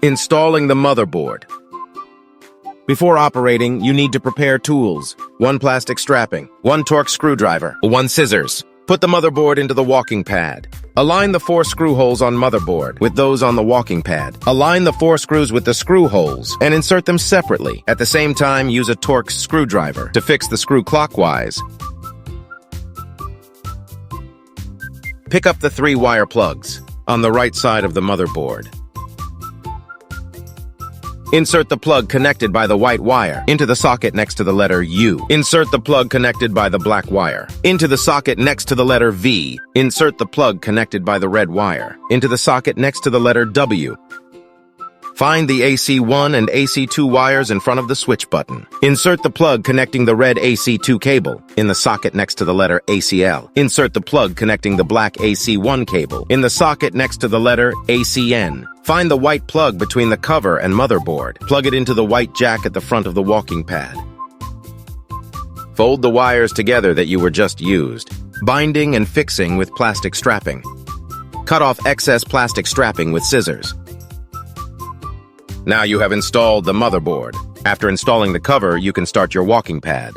Installing the motherboard. Before operating, you need to prepare tools. 1 plastic strapping, 1 Torx screwdriver, 1 scissors. Put the motherboard into the walking pad. Align the 4 screw holes on motherboard with those on the walking pad. Align the 4 screws with the screw holes and insert them separately. At the same time, use a Torx screwdriver to fix the screw clockwise. Pick up the 3 wire plugs on the right side of the motherboard. Insert the plug connected by the white wire into the socket next to the letter U. Insert the plug connected by the black wire into the socket next to the letter V. Insert the plug connected by the red wire into the socket next to the letter W. Find the AC1 and AC2 wires in front of the switch button. Insert the plug connecting the red AC2 cable in the socket next to the letter ACL. Insert the plug connecting the black AC1 cable in the socket next to the letter ACN. Find the white plug between the cover and motherboard. Plug it into the white jack at the front of the walking pad. Fold the wires together that you were just used, binding and fixing with plastic strapping. Cut off excess plastic strapping with scissors. Now you have installed the motherboard. After installing the cover, you can start your walking pad.